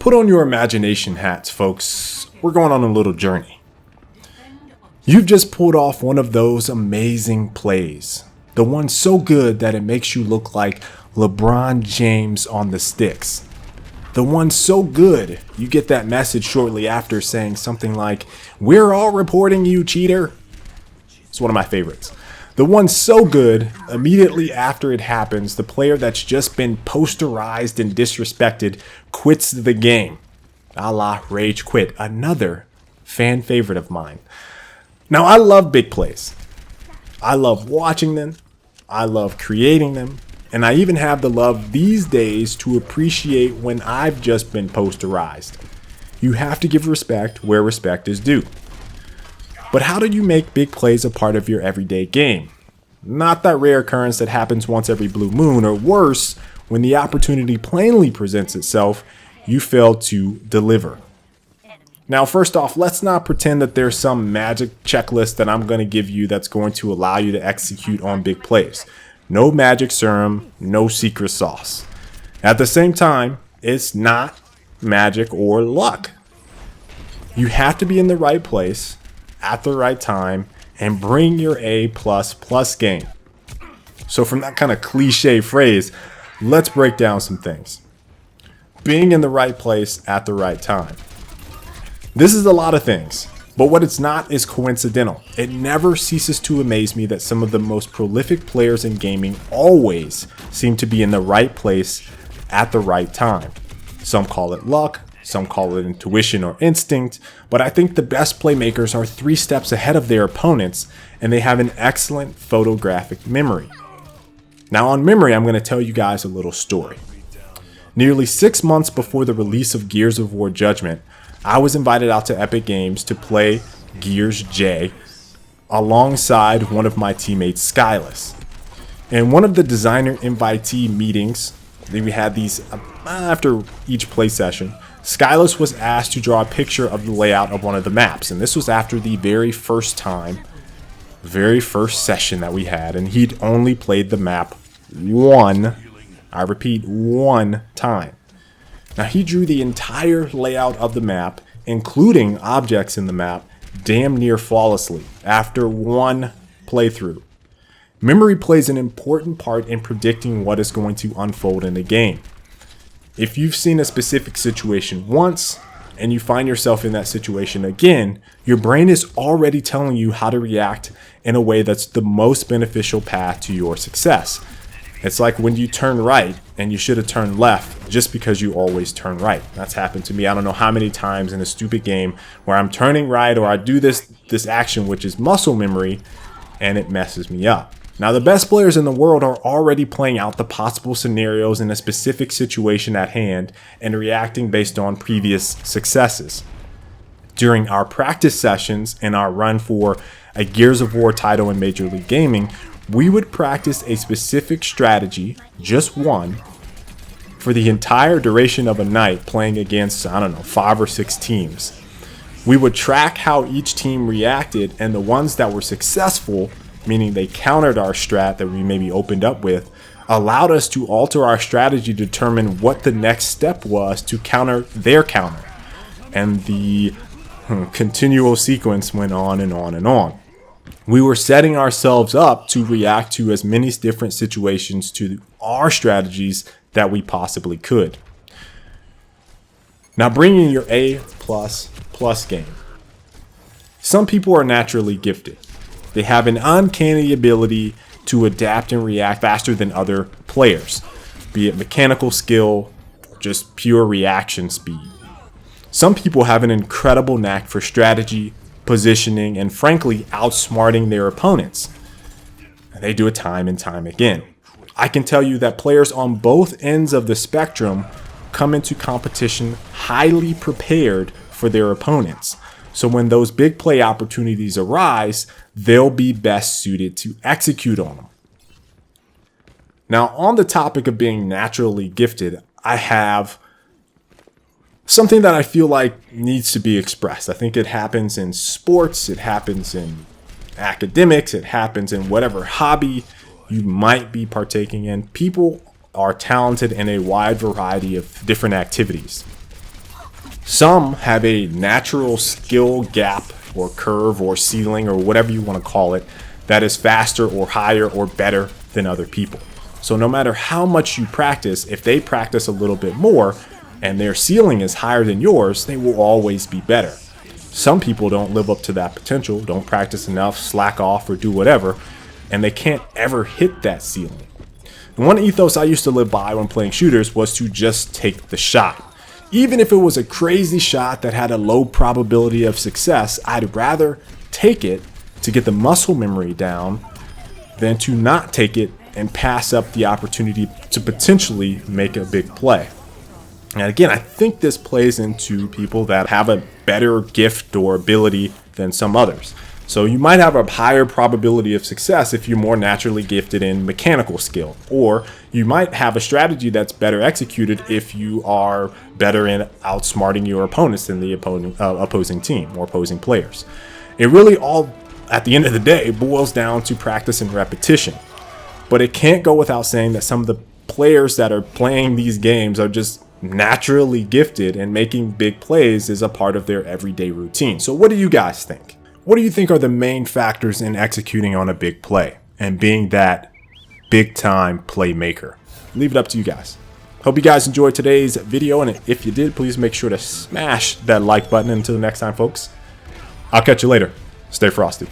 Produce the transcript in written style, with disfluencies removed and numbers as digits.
Put on your imagination hats, folks. We're going on a little journey. You've just pulled off one of those amazing plays. The one so good that it makes you look like LeBron James on the sticks. The one so good you get that message shortly after saying something like, "We're all reporting you, cheater." It's one of my favorites. The one so good, immediately after it happens, the player that's just been posterized and disrespected quits the game. A la Rage Quit, another fan favorite of mine. Now, I love big plays. I love watching them. I love creating them. And I even have the love these days to appreciate when I've just been posterized. You have to give respect where respect is due. But how do you make big plays a part of your everyday game? Not that rare occurrence that happens once every blue moon, or worse, when the opportunity plainly presents itself, you fail to deliver. Now, first off, let's not pretend that there's some magic checklist that I'm going to give you that's going to allow you to execute on big plays. No magic serum, no secret sauce. At the same time, it's not magic or luck. You have to be in the right place at the right time and bring your A++ game. So from that kind of cliche phrase, let's break down some things. Being in the right place at the right time. This is a lot of things, but what it's not is coincidental. It never ceases to amaze me that some of the most prolific players in gaming always seem to be in the right place at the right time. Some call it luck, some call it intuition or instinct, but I think the best playmakers are 3 steps ahead of their opponents, and they have an excellent photographic memory. Now, on memory, I'm going to tell you guys a little story. Nearly 6 months before the release of Gears of War Judgment, I was invited out to Epic Games to play Gears J alongside one of my teammates, Skyless. In one of the designer invitee meetings, we had these after each play session, Skyless was asked to draw a picture of the layout of one of the maps, and this was after the very first session that we had, and he'd only played the map one time. Now, he drew the entire layout of the map, including objects in the map, damn near flawlessly after one playthrough. Memory plays an important part in predicting what is going to unfold in the game. If you've seen a specific situation once and you find yourself in that situation again, your brain is already telling you how to react in a way that's the most beneficial path to your success. It's like when you turn right and you should have turned left just because you always turn right. That's happened to me I don't know how many times in a stupid game where I'm turning right or I do this action, which is muscle memory, and it messes me up. Now, the best players in the world are already playing out the possible scenarios in a specific situation at hand and reacting based on previous successes. During our practice sessions and our run for a Gears of War title in Major League Gaming, we would practice a specific strategy, just one, for the entire duration of a night playing against, 5 or 6 teams. We would track how each team reacted, and the ones that were successful, meaning they countered our strat that we maybe opened up with, allowed us to alter our strategy to determine what the next step was to counter their counter. And the continual sequence went on and on and on. We were setting ourselves up to react to as many different situations to our strategies that we possibly could. Now, bringing your A++ game. Some people are naturally gifted. They have an uncanny ability to adapt and react faster than other players, be it mechanical skill or just pure reaction speed. Some people have an incredible knack for strategy, positioning, and frankly, outsmarting their opponents. They do it time and time again. I can tell you that players on both ends of the spectrum come into competition highly prepared for their opponents. So when those big play opportunities arise, they'll be best suited to execute on them. Now, on the topic of being naturally gifted, I have something that I feel like needs to be expressed. I think it happens in sports, it happens in academics, it happens in whatever hobby you might be partaking in. People are talented in a wide variety of different activities. Some have a natural skill gap or curve or ceiling or whatever you want to call it that is faster or higher or better than other people. So no matter how much you practice, if they practice a little bit more and their ceiling is higher than yours, they will always be better. Some people don't live up to that potential, don't practice enough, slack off, or do whatever, and they can't ever hit that ceiling. And one ethos I used to live by when playing shooters was to just take the shot. Even if it was a crazy shot that had a low probability of success, I'd rather take it to get the muscle memory down than to not take it and pass up the opportunity to potentially make a big play. And again, I think this plays into people that have a better gift or ability than some others. So you might have a higher probability of success if you're more naturally gifted in mechanical skill, or you might have a strategy that's better executed if you are better in outsmarting your opponents than the opposing team or opposing players. It really all, at the end of the day, boils down to practice and repetition. But it can't go without saying that some of the players that are playing these games are just naturally gifted, and making big plays is a part of their everyday routine. So what do you guys think? What do you think are the main factors in executing on a big play and being that big time playmaker? Leave it up to you guys. Hope you guys enjoyed today's video, and if you did, please make sure to smash that like button. Until next time, folks, I'll catch you later. Stay frosty.